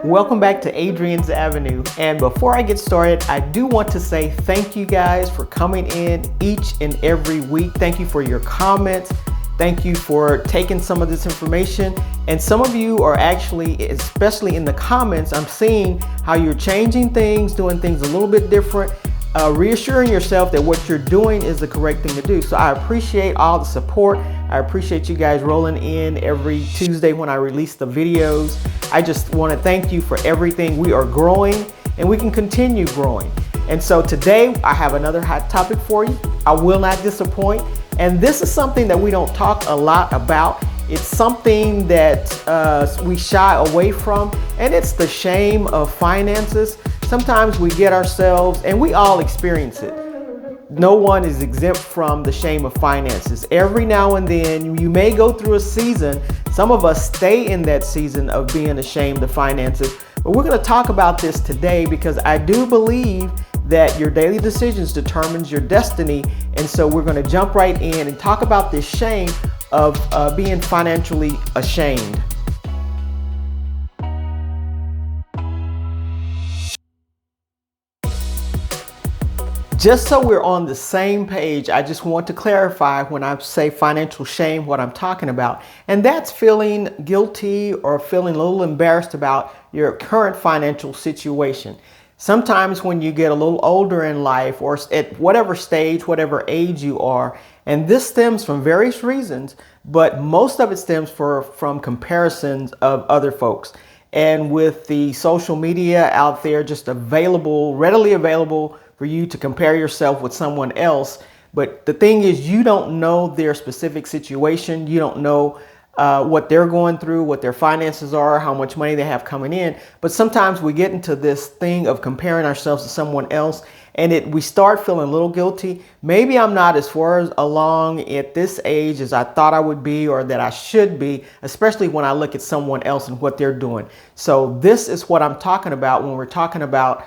Welcome back to Adrian's Avenue. And before I get started, I do want to say thank you guys for coming in each and every week. Thank you for your comments. Thank you for taking some of this information. And some of you are actually, especially in the comments, I'm seeing how you're changing things, doing things a little bit different, reassuring yourself that what you're doing is the correct thing to do. So I appreciate all the support. I appreciate you guys rolling in every Tuesday when I release the videos. I just want to thank you for everything. We are growing and we can continue growing. And so today I have another hot topic for you. I will not disappoint. And this is something that we don't talk a lot about. It's something that we shy away from, and it's the shame of finances. Sometimes we get ourselves, and we all experience it. No one is exempt from the shame of finances. Every now and then you may go through a season. Some of us stay in that season of being ashamed of finances. But we're going to talk about this today because I do believe that your daily decisions determines your destiny. And so we're going to jump right in and talk about this shame of being financially ashamed. Just so we're on the same page, I just want to clarify when I say financial shame, what I'm talking about. And that's feeling guilty or feeling a little embarrassed about your current financial situation. Sometimes when you get a little older in life or at whatever stage, whatever age you are, and this stems from various reasons, but most of it stems from comparisons of other folks. And with the social media out there just available, readily available for you to compare yourself with someone else. But the thing is, you don't know their specific situation. You don't know what they're going through, what their finances are, how much money they have coming in. But sometimes we get into this thing of comparing ourselves to someone else, and we start feeling a little guilty. Maybe I'm not as far along at this age as I thought I would be or that I should be, especially when I look at someone else and what they're doing. So this is what I'm talking about when we're talking about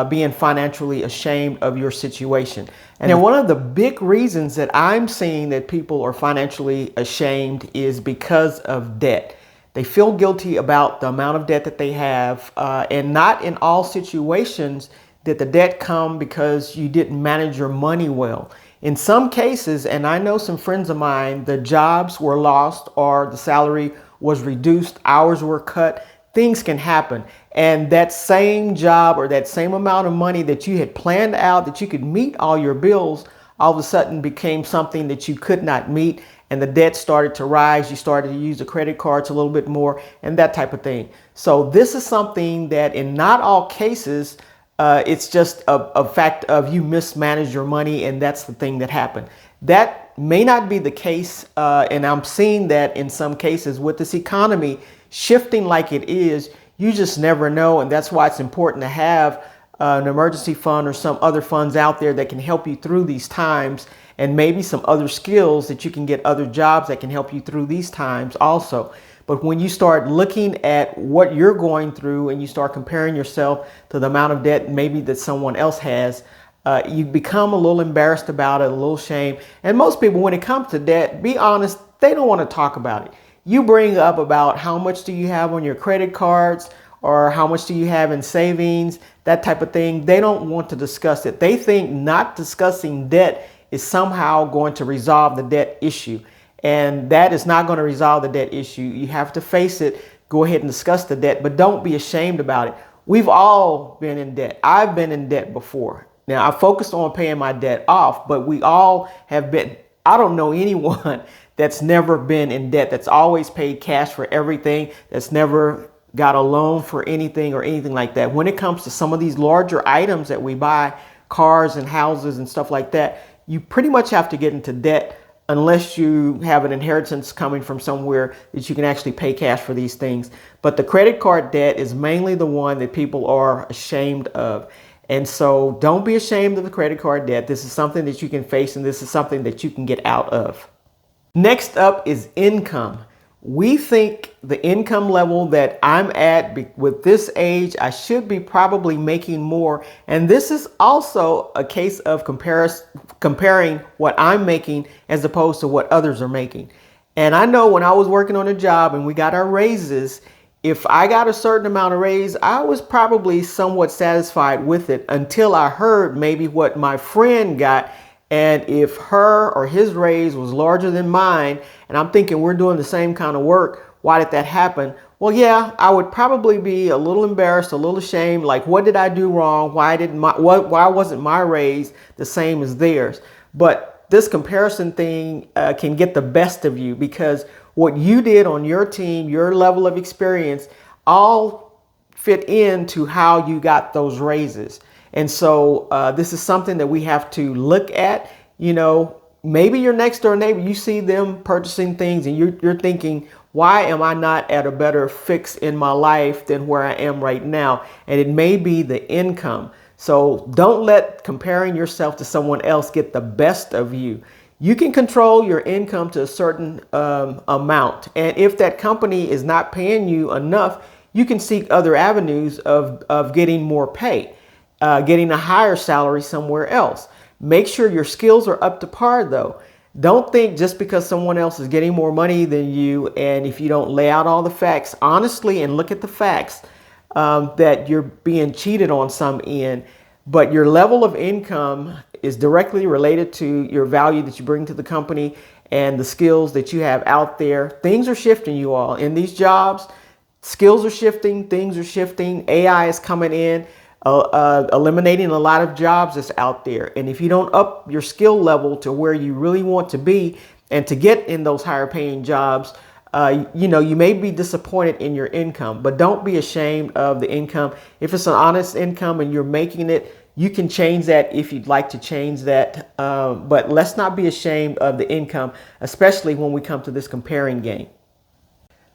being financially ashamed of your situation. And then one of the big reasons that I'm seeing that people are financially ashamed is because of debt. They feel guilty about the amount of debt that they have, and not in all situations did the debt come because you didn't manage your money well. In some cases, and I know some friends of mine, the jobs were lost or the salary was reduced, hours were cut. Things can happen. And that same job or that same amount of money that you had planned out that you could meet all your bills, all of a sudden became something that you could not meet, and the debt started to rise. You started to use the credit cards a little bit more and that type of thing. So this is something that in not all cases, it's just a fact of you mismanaged your money, and that's the thing that happened. That may not be the case, and I'm seeing that in some cases with this economy shifting like it is. You just never know, and that's why it's important to have an emergency fund or some other funds out there that can help you through these times, and maybe some other skills that you can get, other jobs that can help you through these times also. But when you start looking at what you're going through and you start comparing yourself to the amount of debt maybe that someone else has, you become a little embarrassed about it, a little shame. And most people, when it comes to debt, be honest, they don't want to talk about it. You bring up about how much do you have on your credit cards or how much do you have in savings, that type of thing. They don't want to discuss it. They think not discussing debt is somehow going to resolve the debt issue. And that is not going to resolve the debt issue. You have to face it. Go ahead and discuss the debt, but don't be ashamed about it. We've all been in debt. I've been in debt before. Now, I focused on paying my debt off, but we all have been. I don't know anyone that's never been in debt, that's always paid cash for everything, that's never got a loan for anything or anything like that. When it comes to some of these larger items that we buy, cars and houses and stuff like that, you pretty much have to get into debt unless you have an inheritance coming from somewhere that you can actually pay cash for these things. But the credit card debt is mainly the one that people are ashamed of. And so don't be ashamed of the credit card debt. This is something that you can face, and this is something that you can get out of. Next up is income. We think the income level that I'm at with this age, I should be probably making more. And this is also a case of comparing what I'm making as opposed to what others are making. And I know when I was working on a job and we got our raises, If I got a certain amount of raise, I was probably somewhat satisfied with it until I heard maybe what my friend got. And if her or his raise was larger than mine, and I'm thinking we're doing the same kind of work, why did that happen? Well, yeah, I would probably be a little embarrassed, a little ashamed. Like, what did I do wrong? Why wasn't my raise the same as theirs? But this comparison thing can get the best of you, because what you did on your team, your level of experience, all fit into how you got those raises. And so this is something that we have to look at. You know, maybe your next door neighbor, you see them purchasing things and you're thinking, why am I not at a better fix in my life than where I am right now? And it may be the income. So don't let comparing yourself to someone else get the best of you. You can control your income to a certain amount. And if that company is not paying you enough, you can seek other avenues of getting more pay, getting a higher salary somewhere else. Make sure your skills are up to par though. Don't think just because someone else is getting more money than you, and if you don't lay out all the facts honestly and look at the facts, that you're being cheated on some end. But your level of income is directly related to your value that you bring to the company and the skills that you have out there. Things are shifting, you all, in these jobs. Skills are shifting, things are shifting. AI is coming in, eliminating a lot of jobs that's out there. And if you don't up your skill level to where you really want to be and to get in those higher paying jobs, you may be disappointed in your income, but don't be ashamed of the income. If it's an honest income and you're making it, you can change that if you'd like to change that. But let's not be ashamed of the income, especially when we come to this comparing game.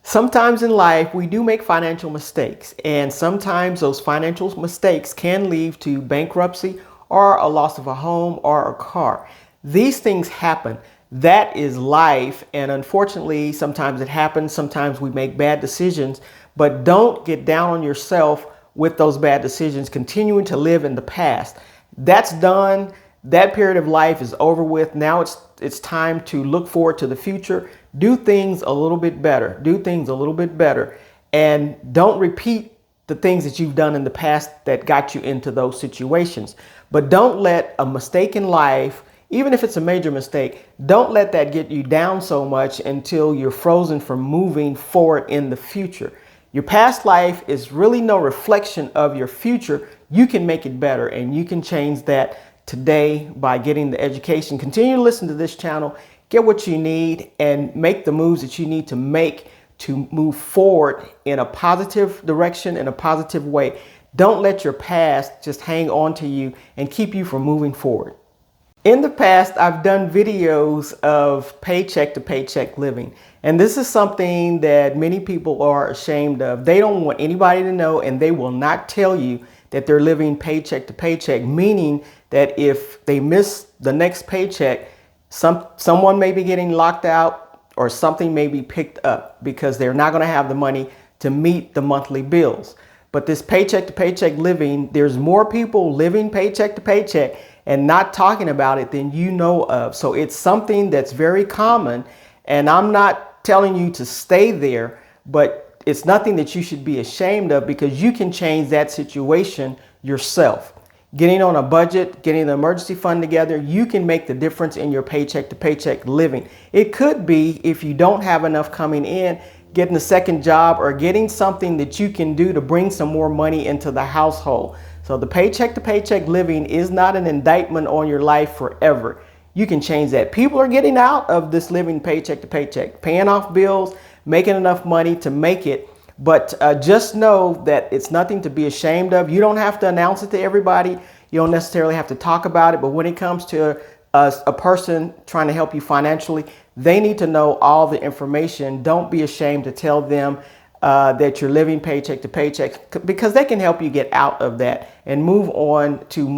Sometimes in life, we do make financial mistakes, and sometimes those financial mistakes can lead to bankruptcy or a loss of a home or a car. These things happen. That is life, and unfortunately, sometimes it happens. Sometimes we make bad decisions, but don't get down on yourself with those bad decisions, continuing to live in the past. That's done. That period of life is over with. Now it's time to look forward to the future. Do things a little bit better. Do things a little bit better. And don't repeat the things that you've done in the past that got you into those situations. But don't let a mistake in life, even if it's a major mistake, don't let that get you down so much until you're frozen from moving forward in the future. Your past life is really no reflection of your future. You can make it better, and you can change that today by getting the education. Continue to listen to this channel, get what you need, and make the moves that you need to make to move forward in a positive direction, in a positive way. Don't let your past just hang on to you and keep you from moving forward. In the past, I've done videos of paycheck to paycheck living, and this is something that many people are ashamed of. They don't want anybody to know, and they will not tell you that they're living paycheck to paycheck, meaning that if they miss the next paycheck, someone may be getting locked out or something may be picked up because they're not going to have the money to meet the monthly bills. But this paycheck to paycheck living, there's more people living paycheck to paycheck and not talking about it than you know of. So it's something that's very common, and I'm not telling you to stay there, but it's nothing that you should be ashamed of, because you can change that situation yourself. Getting on a budget, getting the emergency fund together, you can make the difference in your paycheck to paycheck living. It could be, if you don't have enough coming in, getting a second job or getting something that you can do to bring some more money into the household. So the paycheck to paycheck living is not an indictment on your life forever. You can change that. People are getting out of this living paycheck to paycheck, paying off bills, making enough money to make it. But just know that it's nothing to be ashamed of. You don't have to announce it to everybody. You don't necessarily have to talk about it. But when it comes to a person trying to help you financially, they need to know all the information. Don't be ashamed to tell them that you're living paycheck to paycheck, because they can help you get out of that and move on to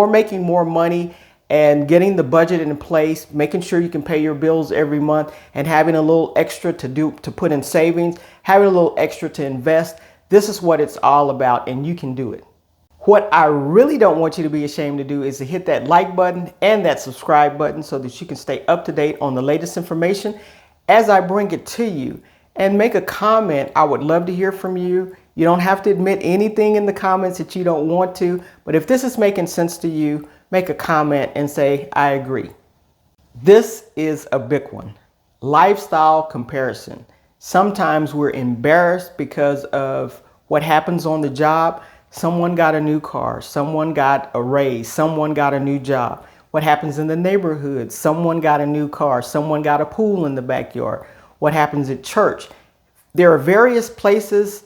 making more money, and getting the budget in place, making sure you can pay your bills every month, and having a little extra to put in savings, having a little extra to invest. This is what it's all about, and you can do it. What I really don't want you to be ashamed to do is to hit that like button and that subscribe button so that you can stay up to date on the latest information as I bring it to you. and make a comment. I would love to hear from you. You don't have to admit anything in the comments that you don't want to, but if this is making sense to you, make a comment and say, I agree. This is a big one. Lifestyle comparison. Sometimes we're embarrassed because of what happens on the job. Someone got a new car, someone got a raise, someone got a new job. What happens in the neighborhood? Someone got a new car, someone got a pool in the backyard. What happens at church? There are various places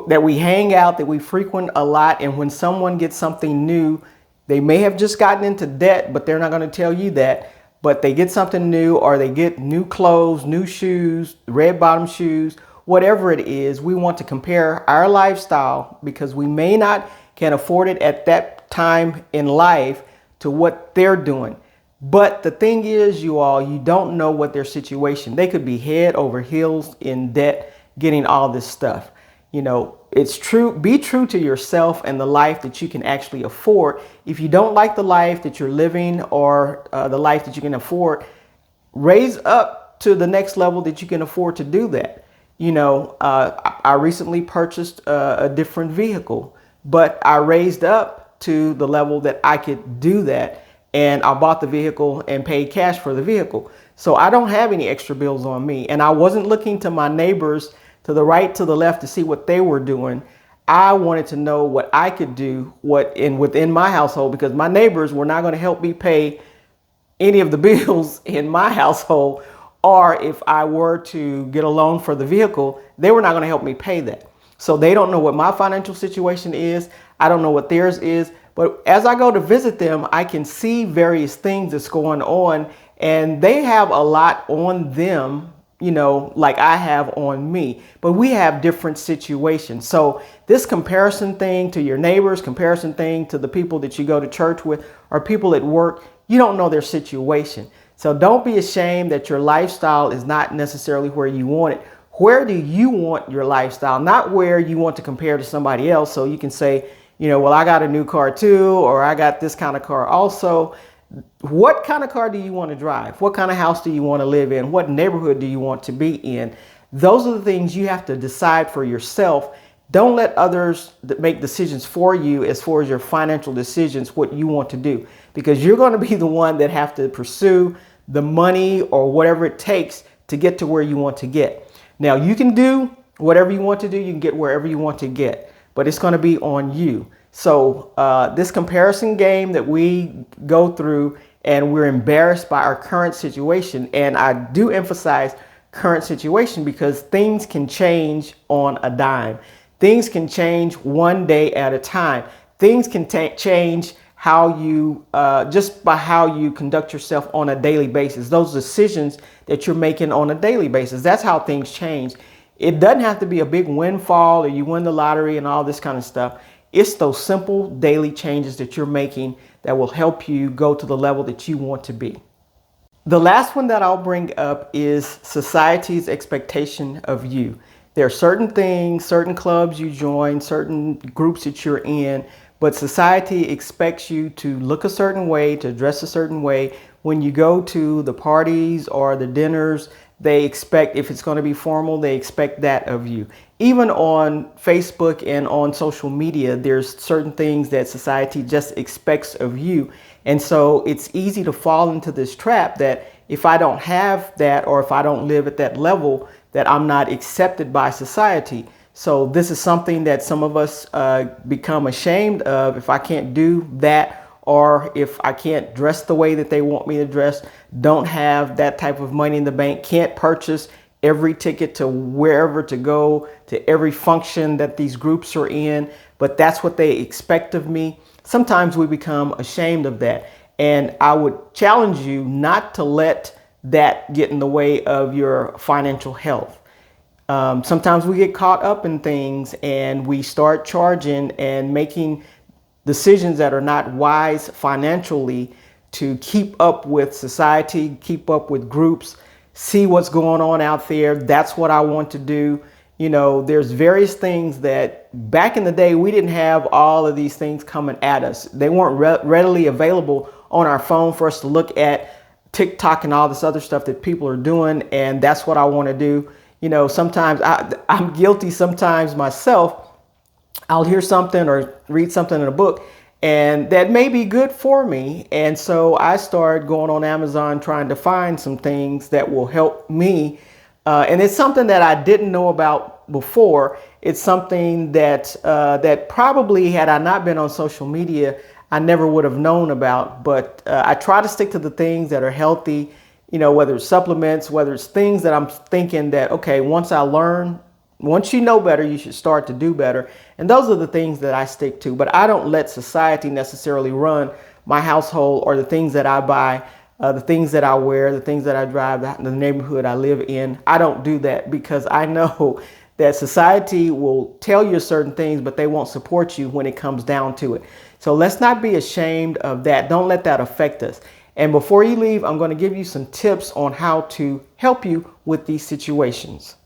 that we hang out, that we frequent a lot, and when someone gets something new, they may have just gotten into debt, but they're not going to tell you that. But they get something new, or they get new clothes, new shoes, red bottom shoes, whatever it is. We want to compare our lifestyle because we may not can afford it at that time in life to what they're doing. But the thing is, you all, you don't know what their situation. They could be head over heels in debt, getting all this stuff. You know, it's true. Be true to yourself and the life that you can actually afford. If you don't like the life that you're living, or the life that you can afford, raise up to the next level that you can afford to do that. You know, I recently purchased a different vehicle, but I raised up to the level that I could do that. And I bought the vehicle and paid cash for the vehicle. So I don't have any extra bills on me. And I wasn't looking to my neighbors to the right, to the left, to see what they were doing. I wanted to know what I could do, within my household, because my neighbors were not going to help me pay any of the bills in my household. Or if I were to get a loan for the vehicle, they were not going to help me pay that. So they don't know what my financial situation is. I don't know what theirs is. But as I go to visit them, I can see various things that's going on, and they have a lot on them, you know, like I have on me, but we have different situations. So this comparison thing to your neighbors, comparison thing to the people that you go to church with, or people at work, you don't know their situation. So don't be ashamed that your lifestyle is not necessarily where you want it. Where do you want your lifestyle? Not where you want to compare to somebody else. So you can say, you know, well, I got a new car too, or I got this kind of car also. What kind of car do you want to drive? What kind of house do you want to live in? What neighborhood do you want to be in? Those are the things you have to decide for yourself. Don't let others make decisions for you as far as your financial decisions, what you want to do, because you're going to be the one that have to pursue the money or whatever it takes to get to where you want to get. Now, you can do whatever you want to do. You can get wherever you want to get, but it's going to be on you. So this comparison game that we go through, and we're embarrassed by our current situation. And I do emphasize current situation because things can change on a dime. Things can change one day at a time. Things can change how you, just by how you conduct yourself on a daily basis. Those decisions that you're making on a daily basis, that's how things change. It doesn't have to be a big windfall or you win the lottery and all this kind of stuff. It's those simple daily changes that you're making that will help you go to the level that you want to be. The last one that I'll bring up is society's expectation of you. There are certain things, certain clubs you join, certain groups that you're in, but society expects you to look a certain way, to dress a certain way. When you go to the parties or the dinners, they expect, if it's going to be formal, they expect that of you. Even on Facebook and on social media, there's certain things that society just expects of you. And so it's easy to fall into this trap that if I don't have that, or if I don't live at that level, that I'm not accepted by society. So this is something that some of us become ashamed of. If I can't do that, or if I can't dress the way that they want me to dress, don't have that type of money in the bank, can't purchase every ticket to wherever to go, to every function that these groups are in, but that's what they expect of me. Sometimes we become ashamed of that. And I would challenge you not to let that get in the way of your financial health. Sometimes we get caught up in things and we start charging and making decisions that are not wise financially to keep up with society, keep up with groups, see what's going on out there. That's what I want to do. You know, there's various things that back in the day, we didn't have all of these things coming at us. They weren't readily available on our phone for us to look at TikTok and all this other stuff that people are doing. And that's what I want to do. Sometimes I'm guilty sometimes myself. I'll hear something or read something in a book and that may be good for me. And so I started going on Amazon trying to find some things that will help me. And it's something that I didn't know about before. It's something that that probably had I not been on social media, I never would have known about. But I try to stick to the things that are healthy, whether it's supplements, whether it's things that I'm thinking that, okay, once you know better, you should start to do better. And those are the things that I stick to. But I don't let society necessarily run my household or the things that I buy, the things that I wear, the things that I drive, the neighborhood I live in. I don't do that because I know that society will tell you certain things, but they won't support you when it comes down to it. So let's not be ashamed of that. Don't let that affect us. And before you leave, I'm going to give you some tips on how to help you with these situations.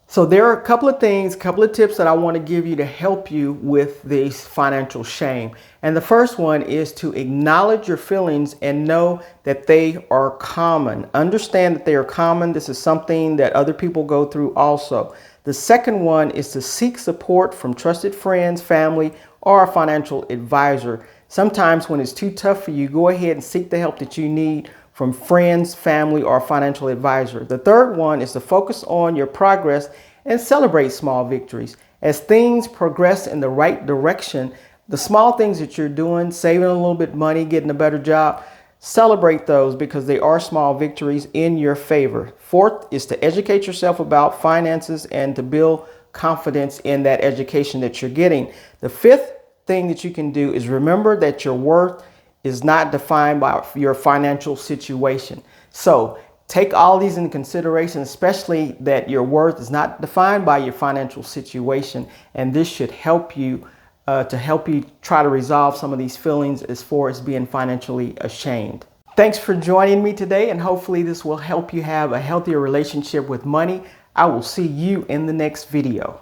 So there are a couple of tips that I want to give you to help you with this financial shame. And the first one is to acknowledge your feelings and know that they are common. Understand that they are common. This is something that other people go through also. The second one is to seek support from trusted friends, family, or a financial advisor. Sometimes when it's too tough for you, go ahead and seek the help that you need from friends, family, or a financial advisor. The third one is to focus on your progress and celebrate small victories. As things progress in the right direction, the small things that you're doing, saving a little bit of money, getting a better job, celebrate those because they are small victories in your favor. Fourth is to educate yourself about finances and to build confidence in that education that you're getting. The fifth thing that you can do is remember that your worth is not defined by your financial situation. So take all these into consideration, especially that your worth is not defined by your financial situation. And this should help you try to resolve some of these feelings as far as being financially ashamed. Thanks for joining me today, and hopefully this will help you have a healthier relationship with money. I will see you in the next video.